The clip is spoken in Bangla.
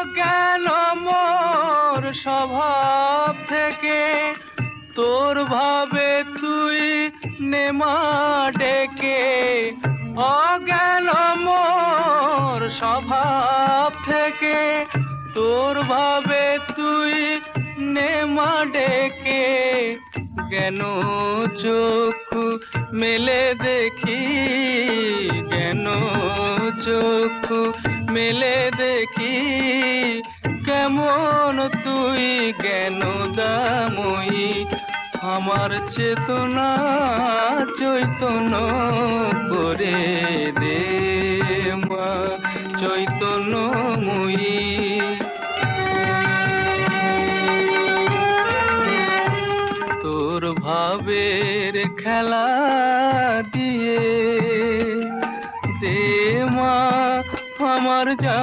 অজ্ঞান মোর স্বভাব থেকে তোর ভাবে তুই নেমা ডেকে। অজ্ঞান মোর স্বভাব থেকে তোর ভাবে তুই নেমা ডেকে। জ্ঞান চক্ষু মেলে দেখি, জ্ঞান চক্ষু মেলে দেখি, কেমন তুই জ্ঞান দাময়ী। আমার চেতনা চৈতন্য করে দে মা চৈতন্যময়ী। তোর ভাবের খেলা দিয়ে দে মা আমার যা